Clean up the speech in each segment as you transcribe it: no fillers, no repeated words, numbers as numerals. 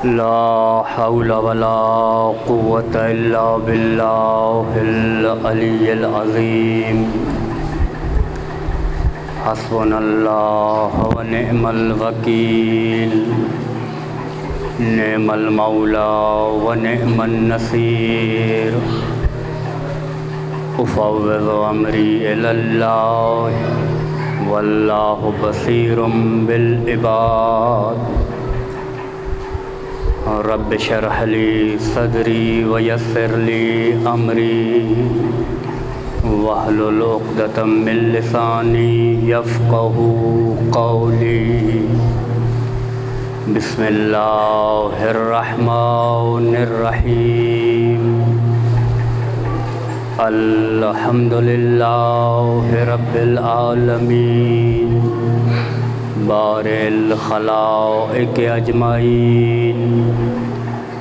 لا حول ولا قوة إلا بالله العلي العظيم حسبنا الله ونعم الوكيل نعم المولى ونعم النصير أفوض أمري إلى الله والله بصير بالعباد رب اشرح لي صدري ويسر لي أمري واحلل عقدة من لساني يفقهوا قولي بسم الله الرحمن الرحيم الحمد لله رب العالمين بارئ الخلائق أجمعين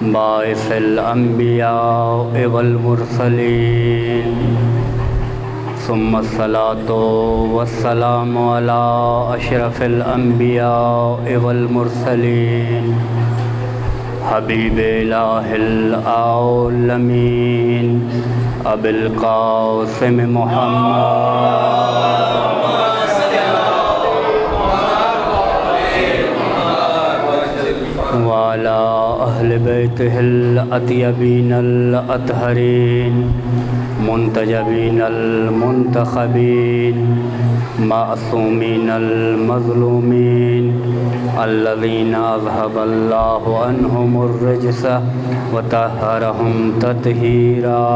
باعث الأنبياء والمرسلين ثم الصلاة والسلام على أشرف الأنبياء والمرسلين حبيب إله العالمين أبي القاسم محمد وعلى أهل بيته الأطيبين الأطهرين منتجبين المنتخبين معصومين المظلومين الذين أذهب الله عنهم الرجس وطهرهم تطهيرا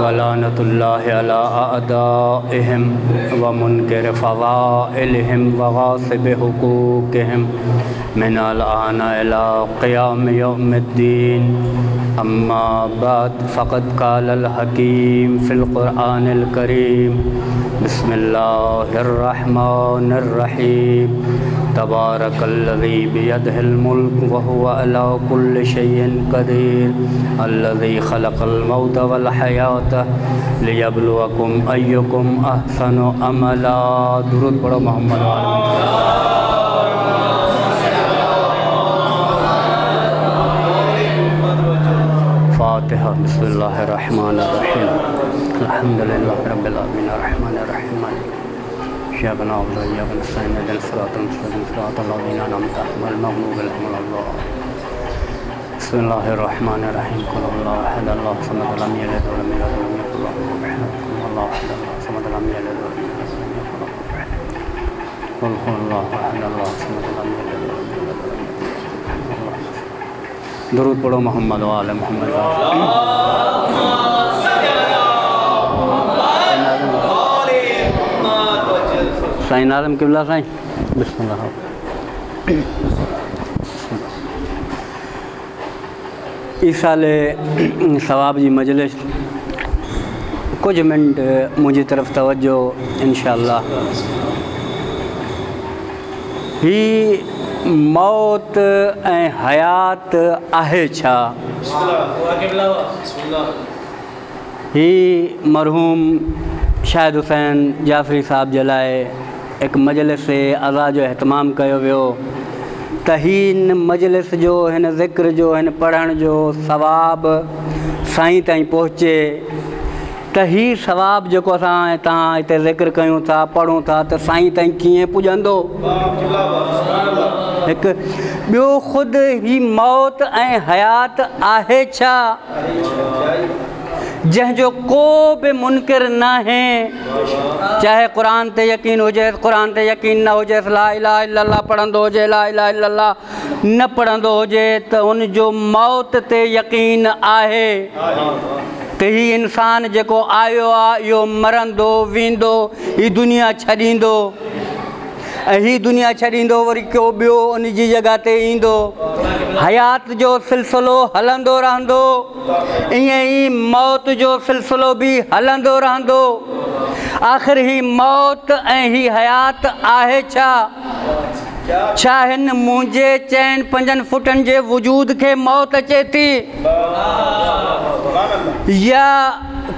ولعنة الله على أعدائهم ومنكر فضائلهم وغاصب حقوقهم من الآن إلى قيام يوم الدين أما بعد فقد قال الحكيم في القرآن الكريم بسم الله الرحمن الرحيم تبارك الذي بيده الملك وهو على كل شيء قدير الذي خلق الموت والحياة ليبلوكم أيكم أحسن عملا درود پڑھو محمد فاتحة بسم الله الرحمن الرحيم الحمد لله رب العالمين الرحمن الرحيم إياك نعبد وإياك نستعين اهدنا الصراط المستقيم صراط الذين أنعمت عليهم غير المغضوب عليهم ولا الضالين بسم الله الرحمن الرحيم قل هو الله أحد الله الصمد لم يلد ولم يولد ولم يكن له كفوا أحد قل هو الله أحد الله الصمد لم يلد ولم يولد ولم يكن له كفوا أحد قل هو الله أحد الله الصمد لم يلد ولم يولد ولم يكن له كفوا أحد درود پڑھو محمد و آل محمد سائن آدم قبلہ سائن بسم اللہ اس سال ثواب جی مجلس کچھ منٹ مجھے طرف توجہ انشاءاللہ ہی موت اے حیات آہے چھا ہی مرحوم شاہد حسین جعفری صاحب جلائے ایک مجلس عزا جو اہتمام کیو ویو تہین مجلس جو ہن ذکر جو ہن پڑھن جو ثواب سائیں تائیں پہنچے تہی ثواب جو کو اساں تاں اتے ذکر کیوں تھا پڑھوں تھا تو سائیں تائیں کیے پجندو ایک بیو خود ہی موت اے حیات آہے چھا جہاں جو کو بھی منکر نہ ہیں چاہے قرآن تے یقین ہو جائے قرآن تے یقین نہ ہو جائے لا الہ الا اللہ پڑھندو ہو جائے لا الہ الا اللہ نہ پڑھندو ہو جائے تو ان جو موت تے یقین آہے تے ہی انسان جے کو آئیو آئیو مرندو ویندو ہی دنیا چھڑیندو ہی دنیا چھڑیندو وری کیوں بیو انہی جی جگہ تے ایندو حیات جو سلسلو ہلندو رہندو ہی موت جو سلسلو بھی ہلندو رہندو آخر ہی موت ہی حیات آہے چھا چھاہن مونجے چین پنجن فٹن جے وجود کے موت اچے تھی یا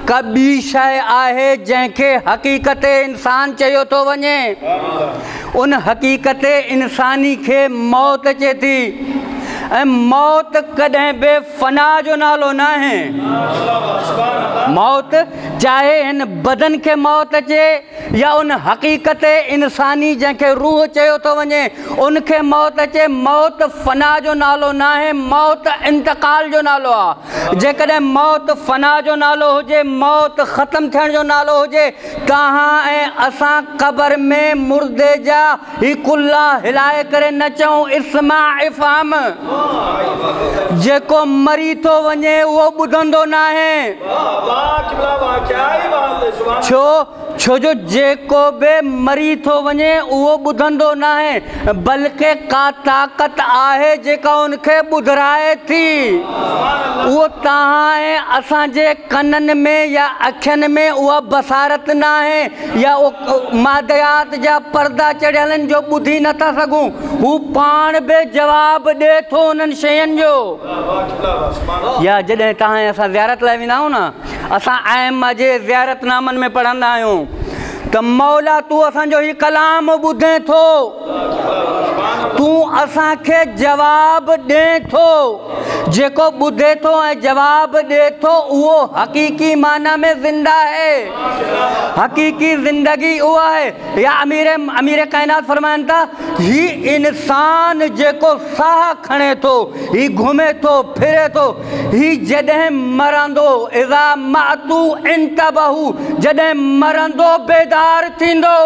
कबी शइ आहे जंहिंखे हक़ीक़त इंसान चयो थो वञे। उन हक़ीक़त इंसानी खे मौत अचे थी ऐं मौत कॾहिं बि फ़ना जो नालो न आहे। मौत चाहे हिन बदन खे मौत अचे या उन हक़ीक़त इंसानी जंहिंखे रूह चयो थो वञे उनखे मौत अचे, मौत फ़ना जो नालो न आहे, मौत इंतकाल जो नालो आहे। जेकॾहिं मौत फ़ना जो नालो हुजे, मौत ख़तमु थियण जो नालो हुजे, तव्हां ऐं असां क़बर में मुर्दे जा ही कुल्ला हिलाए करे न चऊं इस्मा इफ़हम। जेको मरी थो वञे उहो ॿुधंदो न आहे। छो जो जेको बि मरी थो वञे उहो ॿुधंदो न आहे, बल्कि का ताक़त आहे जेका उनखे ॿुधराए थी। उहो तव्हां ऐं असांजे कननि में या अखियुनि में उहा बसारत न आहे या मादयात जा पर्दा चढ़ियल आहिनि जो ॿुधी नथा सघूं। हू पाण बि जवाबु ॾिए थो उन्हनि शयुनि जो। या जॾहिं तव्हां असां ज़ियारत लाइ वेंदा आहियूं न, असां आइम्मा जे ज़ियारतनामनि में पढ़ंदा आहियूं त मौला तूं असांजो ही कलाम ॿुधे थो, तूं असांखे जवाबु ॾिए थो। जेको ॿुधे थो ऐं जवाबु ॾिए थो उहो हक़ीक़ी माना में ज़िंदा आहे। हक़ीक़ी ज़िंदगी उहा आहे। या अमीर काइनात फरमाइनि था, ही इंसान जेको साह खणे थो, ही घुमे थो फिरे थो, ही जॾहिं मरंदो इज़ा मातू इंतबहू, जॾहिं मरंदो बेदार थींदो।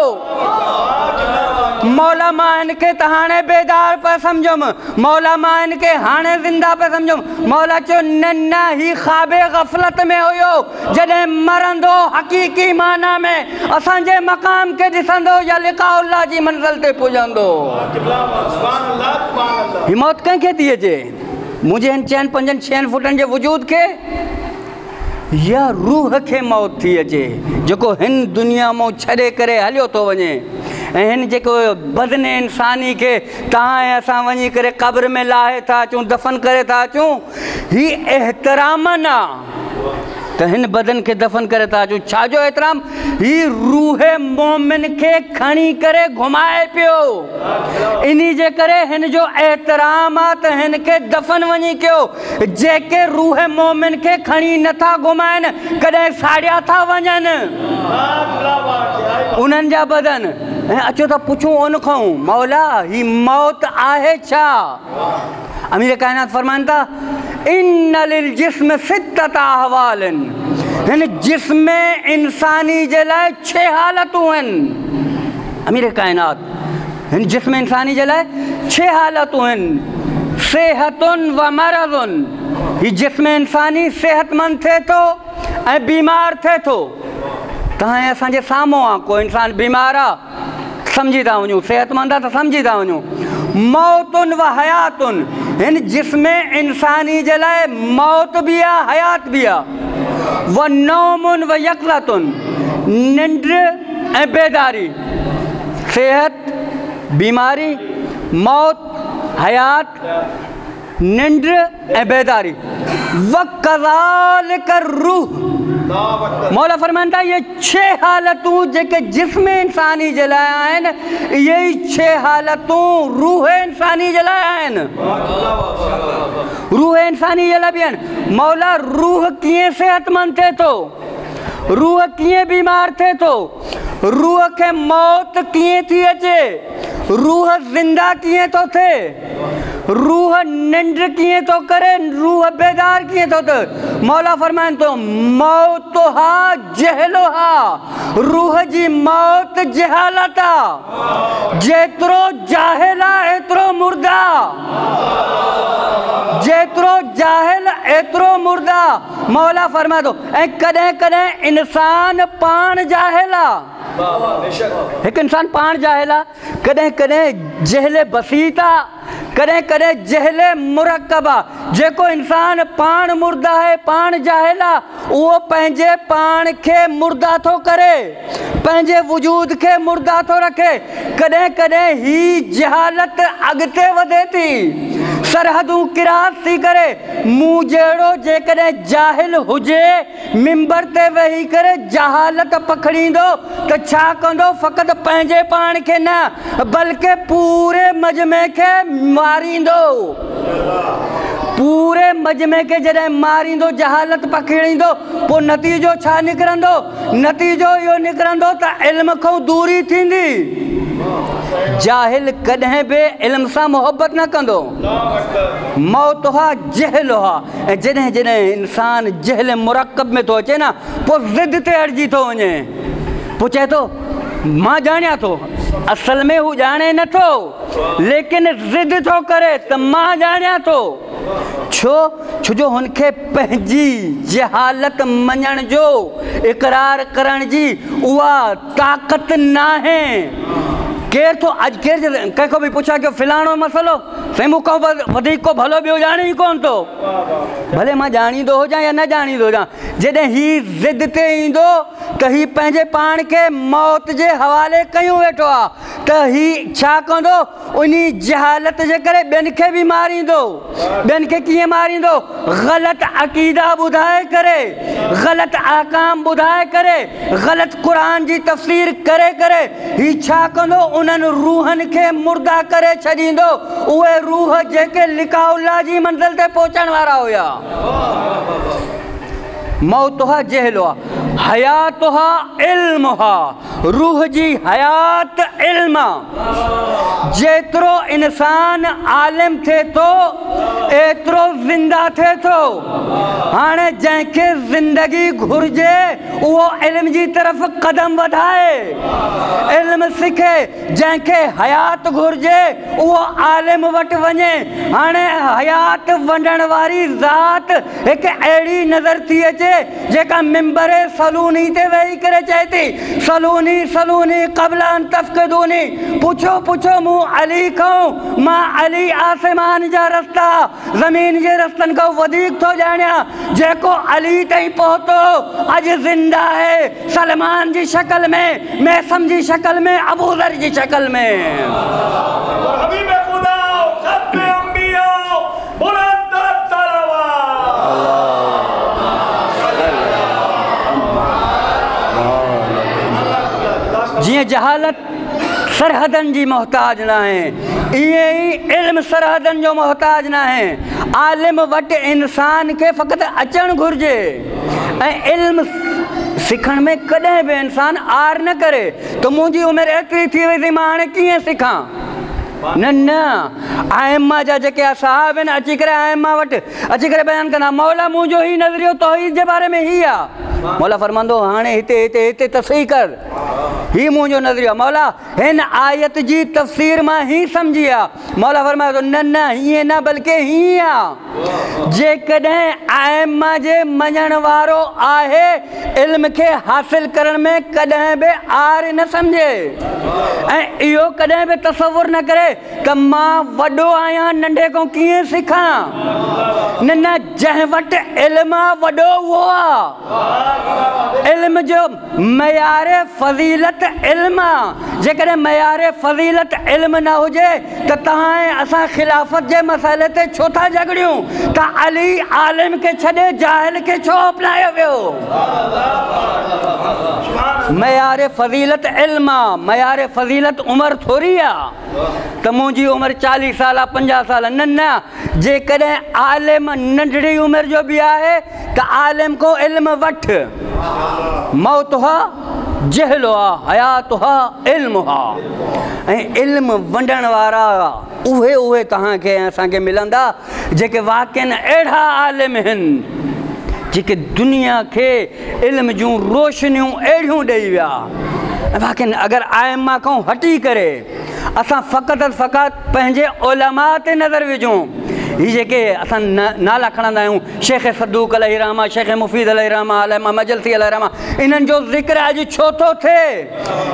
मौला मां हिनखे त हाणे बेदार पिया सम्झुमि, मौला मां हिनखे हाणे ज़िंदा पिया सम्झुमि। मौला चयो न न, ही ख़्वाबे ग़फ़लत में हुयो। जॾहिं मरंदो हक़ीक़ी माना में असांजे मक़ाम खे ॾिसंदो या लिक़ाउ अल्लाह जी मंज़िल ते पुॼंदो। ही मौत कंहिंखे थी अचे? मुंहिंजे हिन 4-5-6 फुटनि जे वजूद खे या रूह खे मौत थी अचे जेको हिन दुनिया मां छॾे करे हलियो थो वञे। ऐं हिन जेको बदन इंसानी खे तव्हां ऐं असां वञी करे क़ब्र में लाहे था अचूं, दफ़न करे था अचूं, ही एहतरामन आहे त हिन बदन खे दफ़न करे था अचूं। छाजो एहतराम? ही रूह मोमिन खे खणी करे घुमाए पियो, इन्ही जे करे हिन जो एहतराम आहे त हिन खे दफ़न वञी कयो। जेके रूह मोमिन खे खणी नथा घुमाइनि, कॾहिं साड़िया था वञनि उन्हनि जा बदन। ऐं अचो त पुछूं उन खां, मौला ही मौत आहे छा? अमीर काइनात फरमाइनि था, इन्न लिल जिस्म सित्तत अहवालिन, हिन जिस्म इंसानी जे लाइ 6 हालतूं आहिनि। अमीर काइनात, हिन जिस्म इंसानी जे लाइ 6 हालतूं आहिनि। सेहतुन व मरज़ुन, ही जिस्म इंसानी सेहतमंद थिए थो ऐं बीमार थिए थो। तव्हां असांजे साम्हूं आहे, को इंसान बीमार आहे सम्झी था वञूं, सेहतमंद आहे त सम्झी था वञूं। मौतुन व हयातुन, हिन जिस्म इंसानी जे लाइ मौत बि आहे हयात बि आहे। व नौमुन व यक़ज़तुन, निंड ऐं बेदारी। सेहत, बीमारी, मौत, हयात, निंड ऐं बेदारी। व कज़ालिक रूह, मौला फरमाइनि था ये 6 हालतूं जेके जिस्म इंसानी जे लाइ आहिनि, इहे ई 6 हालतूं रूह इंसानी जे लाइ आहिनि। रूह इंसानी जे लाइ बि आहिनि। मौला रूह कीअं सेहतमंद थिए थो, रूह कीअं बीमार थिए थो, रूह खे मौत कीअं थी अचे, रूह ज़िंदा कीअं थो थिए, रूह निंड कीअं थो करे, रूह बेदार कीअं थो थिए। मौला फरमाइनि थो, मौतुहा जहलुहा, रूह जी मौत जहालत आहे। जेतिरो जाहिल आहे एतिरो मुर्दा, जेतिरो जाहिल एतिरो मुर्दा। मौला फरमाए थो, ऐं कॾहिं कॾहिं इंसान पाण जाहिल आहे। हिकु इंसान पाण जाहिल आहे, कॾहिं कॾहिं जहल बसीत आहे, कॾहिं कॾहिं जहल मुरकब आहे। जेको इंसान पाण मुर्दा है, पाण जाहिल आ, वो पंहिंजे पाण के मुर्दा थो करे, पंहिंजे वजूद के मुर्दा थो रखे। कॾहिं कॾहिं ही जहालत अॻिते वधे थी, सरहदूं किरास थी करे। मूं जहिड़ो जेकॾहिं जाहिल हुजे, मिंबर ते वेही करे जहालत पकड़ींदो त छा कंदो? फ़क़ति पंहिंजे पाण खे न बल्कि पूरे मजमे खे मारींदो। पूरे मजमे के जॾहिं मारींदो, जहालत पकड़ींदो, पोइ नतीजो छा निकिरंदो? नतीजो इहो निकिरंदो त इल्म खां दूरी थींदी। जाहिल कॾहिं बि इल्म सां मोहबत न कंदो। मौत हा जहल हा। ऐं जॾहिं जॾहिं इंसान जहल मुरकब में थो अचे न, पोइ ज़िद ते अड़िजी थो वञे। पोइ चए थो मां ॼाणियां थो, असल में हू ॼाणे नथो, लेकिन ज़िद थो करे त मां ॼाणियां थो। छो जो हुनखे पंहिंजी जहालत मञण जो, इक़रार करण जी उहा ताक़त नाहे। केर थो अॼु केर कंहिंखो बि पुछा कयो फिलाणो मसलो, साईं मूंखां वधीक को भलो ॿियो ॼाणे ई कोन थो। भले मां ॼाणींदो हुजां या न ॼाणींदो हुजां, जॾहिं ही ज़िद ते ईंदो त ही पंहिंजे पाण खे मौत जे हवाले कयूं वेठो आहे, त ही छा कंदो? उन जहालत जे करे ॿियनि खे बि मारींदो। ॿियनि खे कीअं मारींदो? ग़लति अक़ीदा ॿुधाए करे, ग़लति अहकाम ॿुधाए करे, ग़लति क़ुरान जी तफ़सीर करे करे ही छा कंदो? उन्हनि रूहनि खे मुर्दा करे छॾींदो। उहे रूह जेके लिकाउल्लाह जी मंज़िल ते पहुचण वारा हुया। मौत हा जहल हा, हयात हा इल्म हा। रूह जी हयात इल्म। जेतिरो इंसान आलिम थिए थो, एतिरो ज़िंदा थिए थो। हाणे जंहिंखे ज़िंदगी घुरिजे उहो इल्म जी तरफ़ क़दम वधाए, इल्म सिखे। जंहिंखे हयात घुरिजे उहो आलिम वटि वञे। हाणे हयात वंडण वारी ज़ात हिकु अहिड़ी नज़र थी अचे जेका मिंबरे सलूनी ते वेही करे चए थी, सलूनी सलूनी क़ब्ल अन तफ़क़िदूनी, पुछो पुछो मूं अली खां, मां अली आसमान जा रस्ता ज़मीन जे रस्तनि खां वधीक थो ॼाणियां। जेको अली ताईं पहुतो अॼु ज़िंदा है, सलमान जी शक्ल में, मैसम जी शक्ल में, अबू ज़र जी शक्ल में। जीअं जहालत सरहदनि जी मोहताज न आहे, ईअं ई इल्म सरहदनि जो मोहताज न आहे। आलिम वटि इंसान खे फ़क़ति अचणु घुरिजे ऐं इल्म सिखण में कॾहिं बि इंसान आर न करे त मुंहिंजी उमिरि एतिरी थी वई थी, मां हाणे कीअं सिखां। न न, आइम्मा जा जेके असहाब आहिनि अची करे आइम्मा वटि अची करे बयानु कंदा, मौला मुंहिंजो ही नज़रियो तौहीद जे बारे में ही आहे। मौला फरमांदो हाणे हिते हिते हिते तसहीह कर, ही मुंहिंजो नज़रियो। मौला हिन आयत जी तफ़सीर मां ही सम्झी आहे। मौला फरमाए थो न न, हीअं न बल्कि हीअं आहे। जेकॾहिं आइम्मा जे मञण वारो आहे, इल्म खे हासिल करण में कॾहिं बि आर न सम्झे ऐं इहो कॾहिं बि तसवुर न करे त मां वॾो आहियां, नंढे खां कीअं सिखां। न न, जंहिं वटि इल्म आहे वॾो उहो आहे। इल्म जो मयार फ़ज़ीलत इल्म आहे। जेकॾहिं मयार फ़ज़ीलत इल्म न हुजे त तव्हां ऐं असां ख़िलाफ़त जे मसइले ते छो था झगड़ियूं? त अली आलिम खे छॾे जाहिल खे छो अपनायो वियो? मयार फ़ज़ीलत इल्म आहे, मयार फ़ज़ीलत उमिरि थोरी आहे त मुंहिंजी उमिरि 40 साल आहे, 50 साल। न न, जेकॾहिं आलिम नंढड़ी उमिरि जो बि आहे त आलिम को इल्म वठि। मौत हा जहल हा, हयात हा इल्म हा। ऐं इल्म वंडण वारा उहे तव्हांखे ऐं असांखे मिलंदा जेके वाक़ई अहिड़ा आलिम आहिनि जेके दुनिया खे इल्म जूं रोशनियूं अहिड़ियूं ॾेई विया। वाक़ई अगरि आइम्मा खां हटी करे असां फ़क़ति पंहिंजे उलमा ते नज़र विझूं, ہی جے اصلا نالا کھڑندا آहियूं شیخ صدوق علیہ رحمہ شیخ مفید علیہ رحمہ علامہ مجلسی علیہ رحمہ انہن جو ذکر اج چھو تو تھے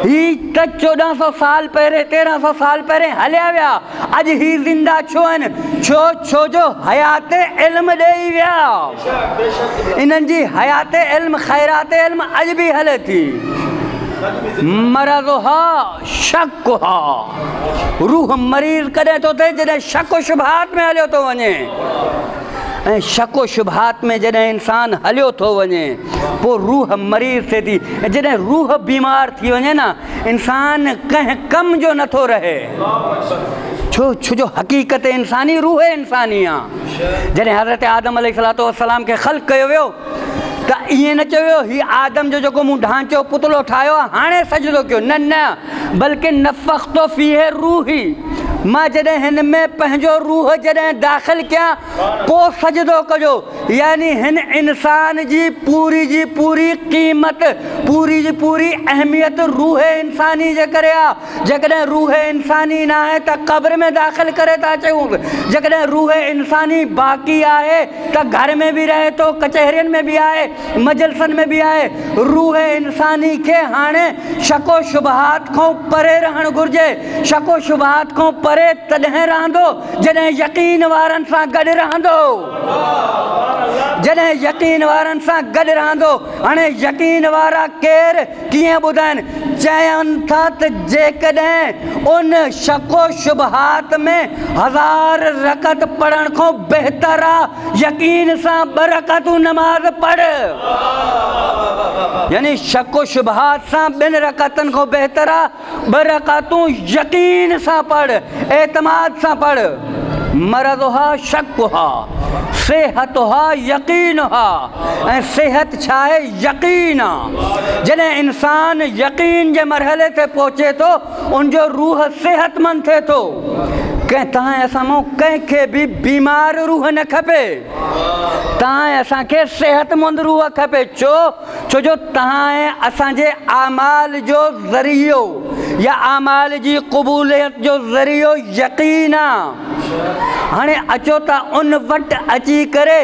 ہی تا 1400 سال پہرے 1300 سال پہرے ہلیا ویا اج ہی زندہ چھو ہیں چھو جو حیات علم ڈئی ویا انہن جی حیات علم خیرات علم اج بھی ہلے تھی مرضها شکها روح مریض کدے تو تھے جنہیں شک و شبہات میں ہلیو تو ونے شک و شبہات میں جنہیں انسان ہلیو تو ونے وہ روح مریض سے تھی جنہیں روح بیمار تھی ونے نا انسان کہیں کم جو نہ تو رہے چھو جو حقیقت انسانی روح انسانیاں جنہیں حضرت آدم علیہ السلام کے خلق کیو ویو تا یہ نہ چویو ہی آدم جو کو منہ ڈھانچو پتلو ٹھایو ہانے سجدو کیوں نہ بلکہ نفختو فیہ روحی ماں جدیں ہن میں پہنجو روح جدیں داخل کیا پو سجدو کجو یعنی ہن انسان جی پوری قیمت پوری اہمیت روح انسانی جے کریا جکڑیں روح انسانی نہ ہے تا قبر میں داخل کرے تا چاہوں جکڑیں روح انسانی باقی آئے تا گھر میں بھی رہے تو کچہرین میں بھی آئے مجلسن میں بھی آئے روح انسانی کے ہانے شک و شبہات کو پرے رہن گرجے شک و شبہات کو پرے تدہیں رہندو جنہیں یقین وارن سا گڑ رہندو جنہیں یقین وارن سا گڑ رہندو ہنے یقین وارا کیر کیے بدن چین تھا جے کدیں ان شک و شبہات میں 1000 رکعت پڑھن کو بہترا یقین سا برکتو نماز پڑھ یعنی شک و شبہات سا بن رکعتن کو بہترا برکتو یقین سا پڑھ اعتماد سا پڑھ مرضها شکها صحتها یقینها صحت چھائے یقینا جنہیں انسان یقین جے مرحلے سے پہنچے تو ان جو روح صحت مند تھے تو کہتا ہے ایسا مو کہیں کہ بھی بیمار روح نہ کھپے تاں ایسا کہ صحت مند روح کھپے چو جو تاں ایسا جے اعمال جو ذریعو یا اعمال جی قبولیت جو ذریعو یقینا ہنے اچو تا ان وٹ اچی کرے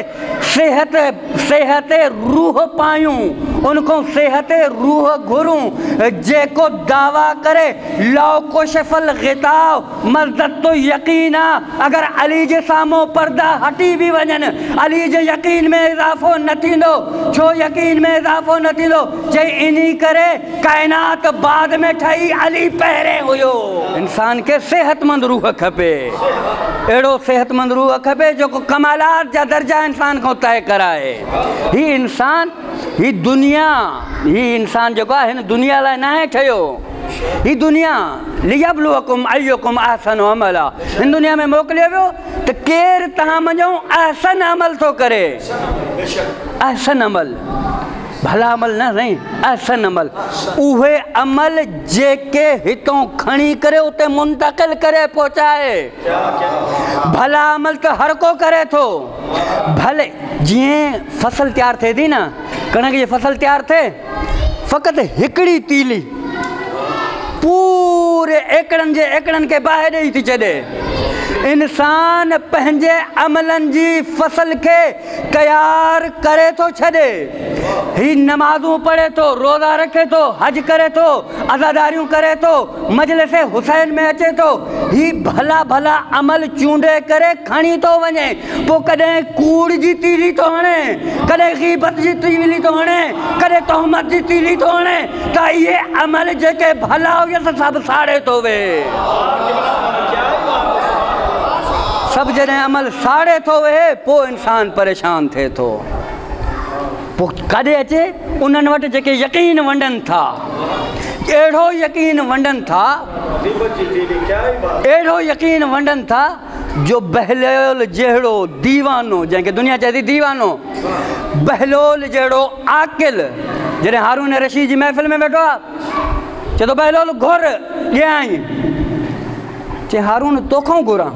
صحت روح پائیوں ان کو صحت روح گھروں جے کو دعویٰ کرے لو کشف الغطاء مزدت تو یقینا اگر علی جے سامو پردہ ہٹی بھی وجن علی جے یقین میں اضافو نتی دو چھو یقین میں اضافو نتی دو جے انہی کرے کائنات بعد میں ٹھائی علی پہرے ہوئیو انسان کے صحت مند روح کھپے ایڑو صحت مند روح کھپے جو کو کمالات جا درجہ انسان کو طے کرائے ہی انسان ہی دنیا ہی انسان جو کہا ہے دنیا لائے نہ ہے ٹھیو ہی دنیا لیبلوکم ایوکم احسن عملا ان دنیا میں موکلے ہوئے تو کیر تہاں منجھوں احسن عمل تو کرے احسن عمل بھلا عمل نہ نہیں احسن عمل اوہے عمل جے کے ہتوں کھنی کرے اتے منتقل کرے پہنچائے بھلا عمل تو ہر کو کرے تو بھلے جیئیں فصل تیار تھے دی نا کہنا کہ یہ فصل تیار تھے فقط ہکڑی تیلی پورے ایکڑن کے باہر ہی تھی چلے انسان پہنجے عملن جی فصل کے تیار کرے تو چھڑے ہی نمازوں پڑھے تو روزہ رکھے تو حج کرے تو عزاداریوں کرے تو مجلس حسین میں اچے تو ہی بھلا عمل چونڈے کرے کھانی تو ونجے پو کدیں کوڑ جی تیلی تو ہنے کدیں غیبت جی تیلی تو ہنے کدیں تہمت جی تیلی تو ہنے تا یہ عمل جے کے بھلا ہو یہ سب ساڑے تو وے سب جنہیں عمل ساڑے تو وے پو انسان پریشان تھے تو پو کدے اچے انہن وٹ جے کے یقین ونڈن تھا ایڑھو یقین ونڈن تھا ایڑھو یقین ونڈن تھا جو بہلول جہڑو دیوانو جن کے دنیا چاہتی دیوانو بہلول جہڑو عاقل جنہیں ہارون رشید جی محفل میں بیٹھو چاہتو بہلول گھر یہ آئیں چاہے ہارون تو کھوں گورا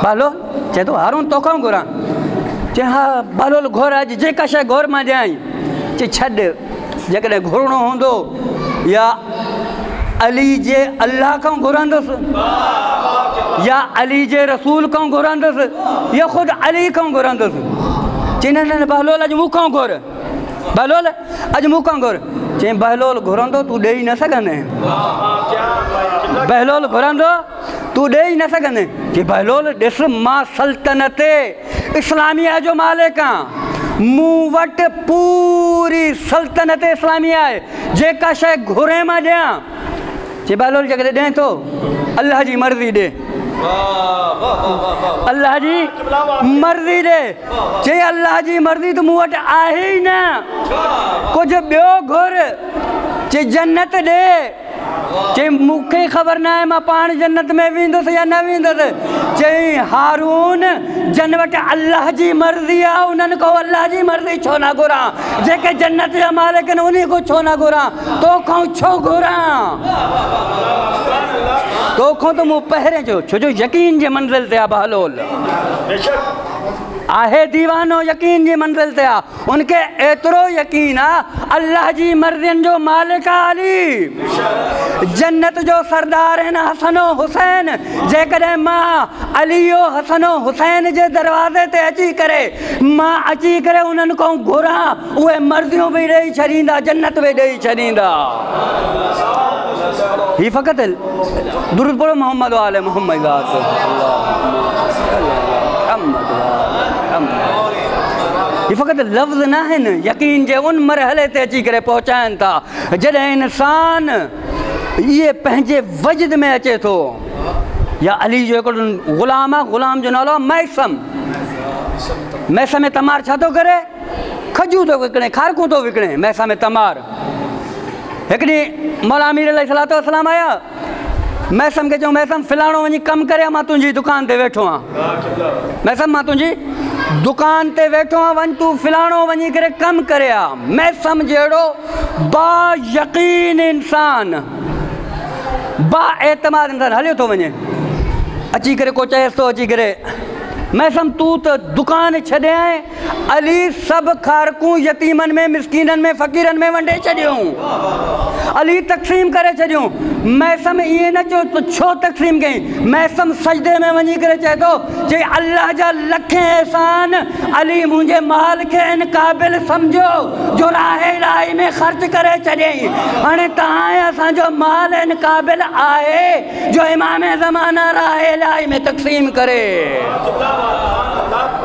بہلول چاہتو ہارون تو کھوں گورا چاہے بہلول گھر آج جے کشے گھر ماں جائیں چاہے چھڑ جے کدے گھرنو ہوندو یا علی جے اللہ کھوں گھران دو یا علی جے رسول کون گھرندس یا خود علی کون گھرندس چینن بہلول اج مو کون گھر بہلول اج مو کون گھر چین بہلول گھرندو تو ڈے ہی نہ سگنے بہلول گھرندو تو ڈے ہی نہ سگنے کہ بہلول ڈس ماں سلطنت اسلامیہ جو مالکاں مو وٹ پوری سلطنت اسلامیہ ہے جے کا شے گھرے ماں دیاں چی بہلول جگہ دیں تو اللہ جی مرضی دے اللہ جی مرضی دے چی اللہ جی مرضی تو مو وٹ آہی ہی نا کچھ بیو گھر چی جنت دے چی مکھے خبر نہ ہے ماں پان جنت میں ویندو سے یا نہ ویندو سے چی ہارون جنوٹ اللہ جی مرضی آؤ انہوں کو اللہ جی مرضی چھونا گورا جے کہ جنت یا مالکن انہی کو چھونا گورا تو کھوں چھو گورا تو کھوں تو مو پہرے چھو جو یقین جے منزل تے بہلول آہے دیوانو یقین جی منزل تے ان کے ایترو یقین اللہ جی مرضین جو مالک علی جنت جو سردار ہیں حسن و حسین جے کرے ماں علی و حسن و حسین جے دروازے تے اچی کرے ماں اچی کرے انہوں کو گھرا اوہ مرضیوں بھی رہی چھڑیندہ جنت بھی رہی چھڑیندہ ہی فقط درود پڑھو محمد و آل محمد یہ فقط لفظ نہ ہے یقین جے ان مرحلے تے اچی کرے پہنچائیں تھا جڑے انسان یہ پہنجے وجد میں اچے تو یا علی جو غلام غلام جو نالو میسم میسم تمار چھا تو کرے کھجو تو وکڑے کھارکوں تو وکڑے میسم تمار ایکڑی مولا امیر علیہ السلام آیا میسم کے جو میسم فلانو ونی کم کرے ماں تنجی دکان تے بیٹھو ہاں میسم ماں تنجی دکان تے بیٹھو ہاں ون تو فلانو ونی کرے کم کرے میسم جیڑو با یقین انسان با اعتماد انسان ہلیو تو ونی اچی کرے کو چاہیس تو اچی کرے میسم تو دکان چھڑے آئے علی سب کھارکوں یتیمن میں مسکینن میں فقیرن میں ونڈے چھڑیوں علی تقسیم کرے چھڑیوں میسم یہ نہ چھو تقسیم گئیں میسم سجدے میں ونی کرے چاہے تو چھے اللہ جا لکھیں احسان علی مجھے مال کے ان قابل سمجھو جو راہ الہی میں خرچ کرے چھڑیں ہنے تہاں اساں جو مال ان قابل آئے جو امام زمانہ راہ الہی میں تقسیم کرے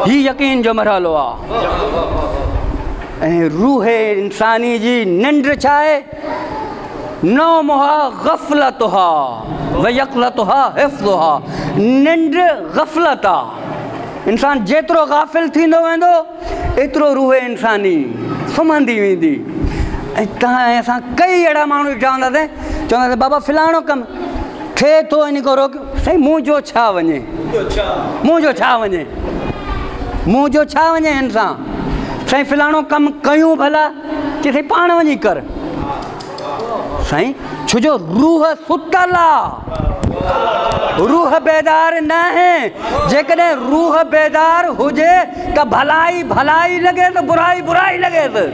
ہی یقین جو مرحلو روح انسانی جی نندر چھائے نومها غفلتها ویقلتها حفظها نندر غفلتا انسان جیترو غافل تھیندو ویندو اترو روح انسانی سمندی ویندی تہاں ایسا کئی اڑا مانو جاندہ دے چاندہ دے بابا فلانو کم تھے تو انہی کو روک صحیح مو جو چھا ونجے مو جو چھا ونجے مو جو چھا ونجے انسان صحیح فلانو کم کیوں بھلا کہ صحیح پان ونجی کر صحیح چھو روح ستلا روح بیدار نہ ہے جے کدے روح بیدار ہو جے تو بھلائی بھلائی لگے تو برائی برائی لگے تو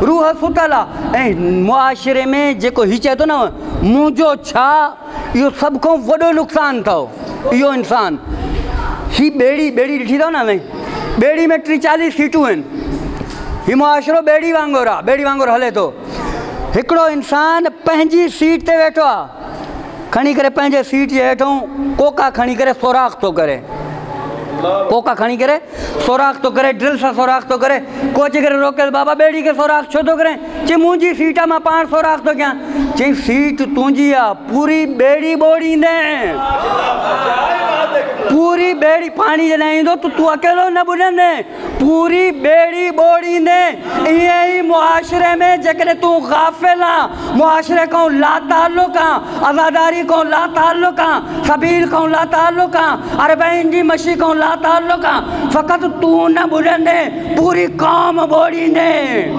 روح ستلا معاشرے میں جے کو ہی چاہتو نا مجھو چھا یہ سب کو وڈو نقصان تھا یہ انسان ہی بیڑی ڈٹھی تھا نا میں بیڑی میں 40 سیٹوں ہیں یہ معاشرو بیڑی وانگو ہلے تو ہکڑو انسان پہنجی سیٹ تے بیٹھو کھنی کرے پہنجے سیٹ جے ہیٹھوں کوکا کھنی کرے سوراخ تو کرے کوکا کھنی کرے سوراخ تو کرے ڈرل سا سوراخ تو کرے کوچے کرے روکے بابا بیڑی کے سوراخ چھو تو کرے چی مونجی سیٹا میں 5 سوراخ تو کیا چی سیٹ تونجی پوری بیڑی بوڑی دیں پوری بیڑی پانی جنہیں دو تو اکیلو نہ بڑھن دیں پوری بیڑی بوڑی دیں یہی معاشرے میں جکرے تو غافلہ معاشرے کو لا تعلقہ عزاداری کو لا تعلقہ سبیل کو لا تعلقہ عربین جی مشی کو لا تعلقہ فقط تو نہ بڑھن دیں پوری قوم بوڑی دیں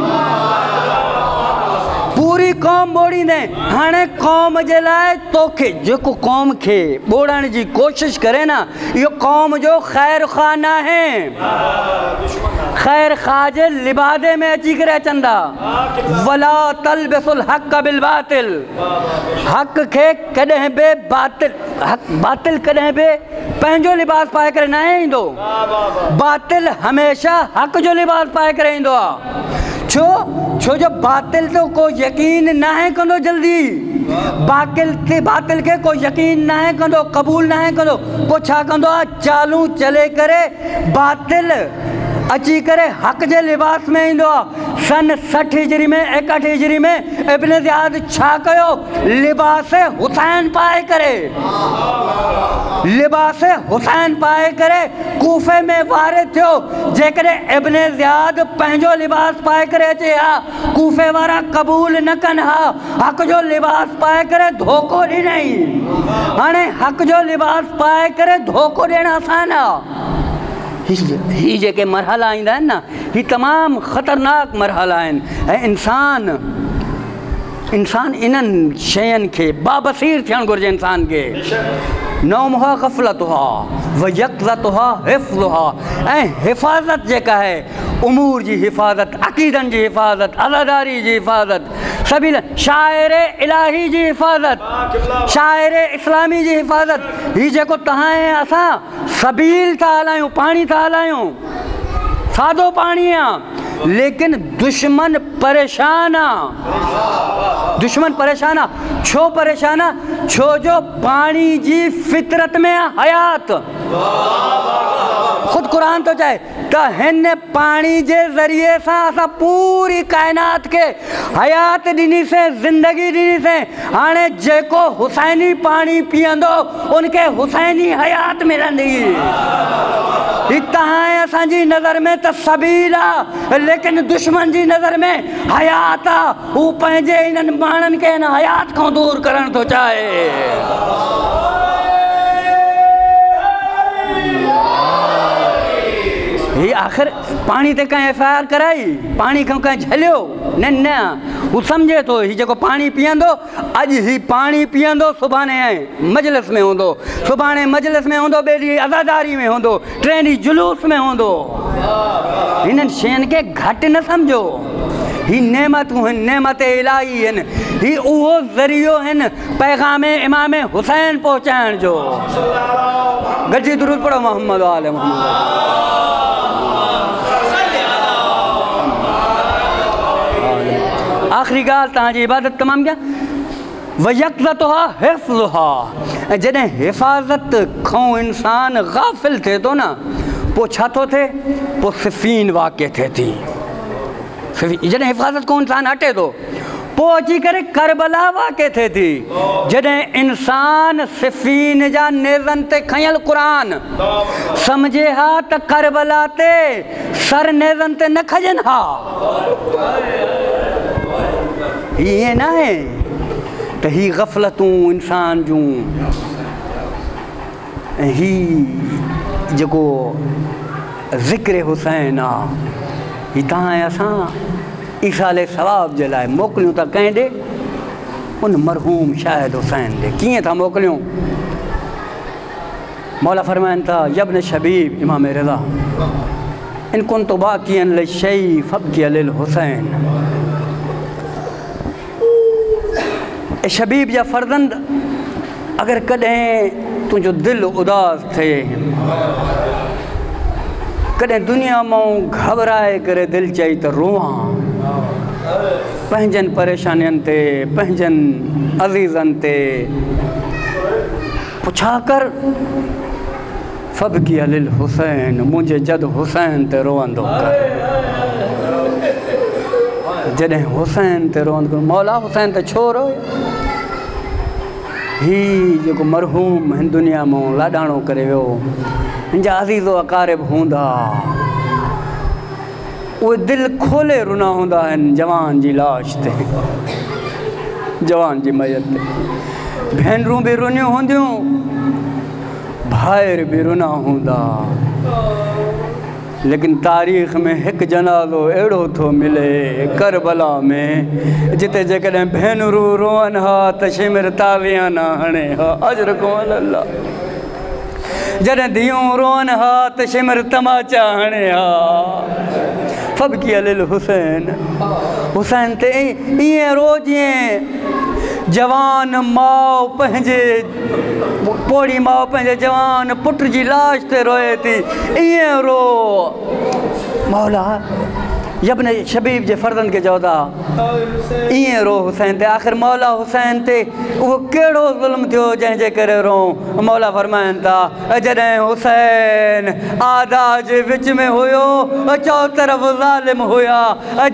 پوری पूरी कौम ॿोड़ींदे। हाणे कौम जे लाइ तोखे जेको कौम खे ॿोड़ण जी कोशिश करे न, इहो कौम जो ख़ैर ख़्वाह न आहे। ख़ैर ख़्वाह जे लिबादे में अची करे अचनि था। वला तलबिसुल हक़ बिल बातिल, हक़ खे कॾहिं बि बातिल कॾहिं बि पंहिंजो लिबास पाए करे न ईंदो। बातिल हमेशा हक़ जो लिबास पाए करे ईंदो आहे। छो जो बातिल तो को यकीन न है कंदो जल्दी। बातिल के को यकीन न है कंदो, क़बूल न है कंदो। को छा कंदो आहे, चालू चले करे बातिल अची करे हक़ जे लिबास में ईंदो आहे। सन 60 हिजरी में 61 हिजरी में इब्न ज़ियाद छा कयो, लिबास हुसैन पाए करे, लिबास हुसैन पाए करे कूफे में वारिद थियो। जेकॾहिं इब्न ज़ियाद पंहिंजो लिबास पाए करे अचे हा, कूफे वारा क़बूल न कनि हा। हक़ जो लिबास पाए करे धोखो ॾिनई। हाणे हक़ जो लिबास पाए करे धोखो ॾियणु आसान आहे। ही जेके मरहला ईंदा आहिनि न, ही तमामु ख़तरनाक मरहला आहिनि। ऐं इंसान इन्हनि शयुनि खे बाबसीर थियणु घुरिजे। इंसान खे नौमुहा ग़फ़लतुहा व यक़ज़तुहा हिफ़्ज़ुहा, ऐं हिफ़ाज़त जेका आहे, उमूर जी हिफ़ाज़त, अक़ीदनि जी हिफ़ाज़त, अज़ादारी जी हिफ़ाज़त, सभी शाइर इलाही जी हिफ़ाज़त, शाइर इस्लामी जी हिफ़ाज़त। ही जेको तव्हां ऐं असां सबील था हलायूं, पाणी था हलायूं, सादो पाणी आहे, लेकिन दुश्मन परेशान आहे। दुश्मन परेशान आहे। छो परेशान आहे? छो जो पाणी जी फितरत में हयात। खुद कुरान तो चाहे त हिन पाणी जे ज़रिए सां असां पूरी काइनात खे हयात ॾिनीसीं, ज़िंदगी ॾिनीसीं। हाणे जेको हुसैनी पाणी पीअंदो उनखे हुसैनी हयात मिलंदी। ही तव्हां ऐं असांजी नज़र में त सबील आहे, लेकिन दुश्मन जी नज़र में हयात आहे। हू पंहिंजे इन्हनि माण्हुनि खे हिन हयात खां दूर करणु थो चाहे। ही आख़िर पाणी ते कंहिं FIR कराई, पाणी खां कंहिं झलियो न। हू सम्झे थो ही जेको पाणी पीअंदो, अॼु ही पाणी पीअंदो, सुभाणे मजलिस में हूंदो, सुभाणे मजलिस में हूंदो, ॿिए ॾींहुं अज़ादारी में हूंदो, टे ॾींहुं जुलूस में हूंदो। हिननि शयुनि खे घटि न सम्झो। ही नेमतूं आहिनि, नेमत इलाही आहिनि। ही उहो ज़रियो आहिनि पैगाम इमाम हुसैन पहुचाइण जो। गॾिजी दुरूद पढ़ो मोहम्मद आले मोहम्मद। आख़िरी ॻाल्हि तव्हांजी इबादत तमामु कया। वयक़ज़तुहा हिफ़्ज़ुहा, ऐं जॾहिं हिफ़ाज़त खां इंसान गाफ़िल थिए थो न, पोइ छा थो थिए, पोइ सिफ़ीन वाक़िअ थिए थी। जॾहिं हिफ़ाज़त खां इंसान हटे थो, पोइ अची करे करबला वाक़िअ थिए थी। जॾहिं इंसान सिफ़ीन जा नेज़नि ते खयल क़ुरान सम्झे हा त करबला ते सर नेज़नि ते न खजनि हा। ईअं न आहे त ही ग़फ़लतूं इंसान जूं, ऐं ही जेको ज़िक्र हुसैन आहे, ही तव्हां ऐं असां ईसाले सवाब जे लाइ मोकिलियूं था कंहिं ॾे, उन मरहूम शाहिद हुसैन ॾे। कीअं था मोकिलियूं? मौला फरमाइनि था, यब्न शबीब इमाम रिज़ा इन कुन्तु बाक़ियन लिशै फब्की लिल हुसैन। ए शबीब जा फर्ज़ंद, अगर कॾहिं तुंहिंजो दिल उदास थिए, कॾहिं दुनिया मां घबराए करे दिल चई त रोआं, पंहिंजनि परेशानियुनि ते, पंहिंजनि अज़ीज़नि ते, पोइ छा कर, फब्की लिल हुसैन, मुंहिंजे जद हुसैन ते रोअंदो कर। जॾहिं हुसैन ते रोअंदो कर, मौला हुसैन ते छो रोए? ही जेको मरहूम हिन दुनिया मां लाॾाणो करे वियो, हिन जा अज़ीज़ो अक़ारिब हूंदा, उहे दिलि खोले रुना हूंदा आहिनि जवान जी लाश ते, जवान जी मैयत ते। भेनरूं बि रुनियूं हूंदियूं, भाइर बि रुना हूंदा। لیکن تاریخ میں ایک جنازو اڑو تھو ملے کربلا میں جتے جکڑیں بھینرو روئن ہا تشمر تاویاں نہ ہنے ہا اجرکم اللہ جڑیں دیوں روئن ہا تشمر تماچا ہنے ہا فبکی للحسین حسین تے یہ روجیں جوان ماؤ پہنجے پوڑی ماؤ پہنجے جوان پٹر جی لاش تے روئے تھی یہ رو مولا ابن شبیب جے فردن کے جودا یہ رو حسین تے آخر مولا حسین تے وہ کیڑو ظلم تھیو جہیں جے کرے رو مولا فرمائن تا جنہیں حسین آدھا جے وچ میں ہویو چو طرف ظالم ہویا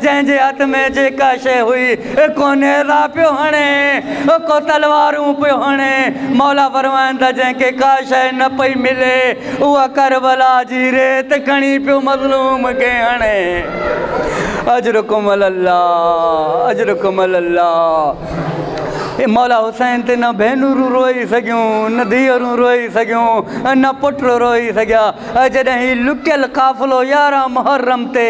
جہیں جے ہاتھ میں جے کاشے ہوئی کو نیزہ پیو ہنے کو تلواروں پیو ہنے مولا فرمائن تا جہیں کہ کاشے نہ پئی ملے وہ کربلا جی ریت کھنی پیو مظلوم کے ہنے اجرکم اللہ اجرکم اللہ مولا حسین تے نہ بھینورو روئی سگیوں نہ دیروں روئی سگیوں نہ پٹر روئی سگیا جدہیں ہی لکل قافلو 11 محرم تے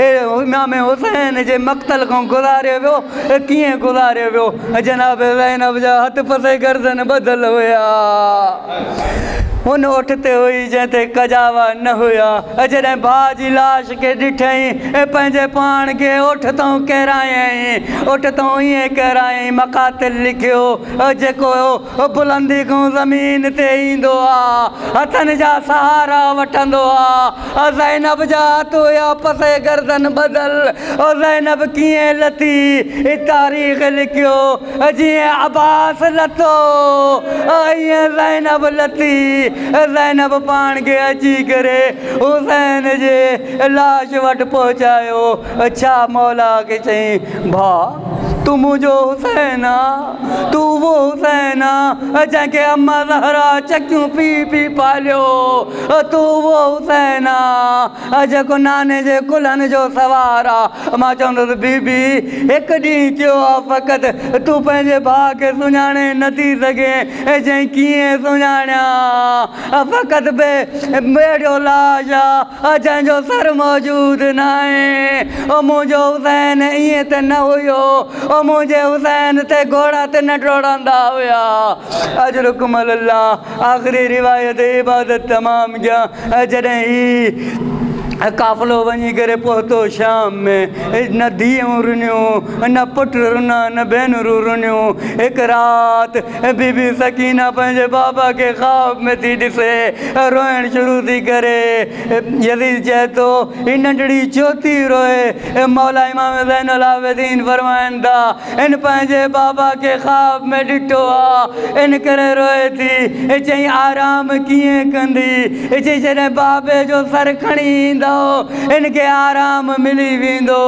امام حسین جے مقتل کو گزارے ویو کیے گزارے ویو جناب زینب جا ہتھ پسے گردن بدل ہویا ان اٹھتے ہوئی جہتے کجاوا نہ ہویا جنہیں بھاجی لاش کے ڈٹھیں پہنجے پان کے اٹھتوں کہہ رہے ہیں اٹھتوں یہ کہہ رہے ہیں مقاتل لکھیو جے کو بلندی کو زمین تے ہی دعا ہتن جا سہارا وٹن دعا زینب جا تو یا پسے گردن بدل زینب کیے لتی تاریخ لکھیو جی عباس لتو یہ زینب لتی زینب پان کے اچھی کرے حسین جے لاش وٹ پہنچایو اچھا مولا کے چہیں بھا تو مجھو حسینہ تو وہ حسینہ جہاں کہ اماں زہرا چکیوں پی پی پالیو تو وہ حسینہ جہاں کو نانے جے کلن جو سوارا ماں چاہوں بی بی ایک دیں کیوں فقط تو پہنجے بھا کے سنجانے نتی سگے جہاں کیے سنجانا فقط بیڑیو لاشا جہاں جو سر موجود نائیں مجھو حسین یہ تے نہ ہوئیو مجھے حسین تے گھوڑا تے نہ ڈوڑاندہ ہویا اجرکم اللہ آخری روایت عبادت تمام گیا جنہیں ہی قافلو ونی کرے پہتو شام میں نہ دیوں رنیوں نہ پٹر رنا نہ بینرو رنیوں ایک رات بی بی سکینہ پہنجے بابا کے خواب میں تھی ڈسے روئن شروع تھی کرے یزید چہتو ننڈڑی چوتی روئے مولا امام زین العابدین فرمائن دا ان پہنجے بابا کے خواب میں ڈٹو ان کرے روئے تھی چہیں آرام کیے کندی چہیں بابے جو سر کھڑی دا ان کے آرام ملی ویندو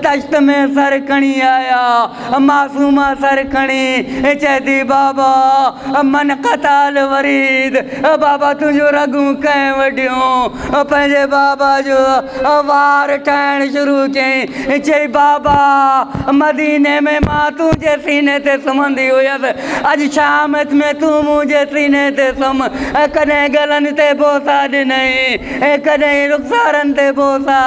تشت میں سر کھڑی آیا معصومہ سر کھڑی چہتی بابا من قتال ورید بابا تجھو رگوں کہیں وڈیوں پہنجے بابا جو وار ٹھائن شروع کہیں چہی بابا مدینے میں ماں تجھے سینے تے سمندی ہویا اج شامت میں تو مجھے سینے تے سم کنے گلن تے بوسا دنئی کنے رخسارن تے بوسا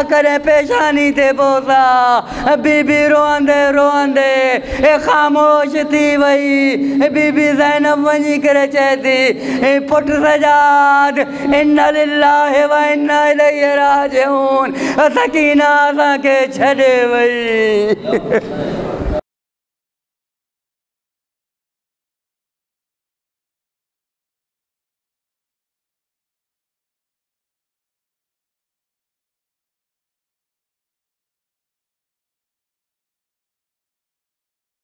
کرے پیشانی تے بوسا بی بی روندے خاموش تھی وئی بی بی زینب ونی کرے چہتی پٹ سجاد ان للہ و انا الیہ راجعون سکینہ آساں کے چھڑے وئی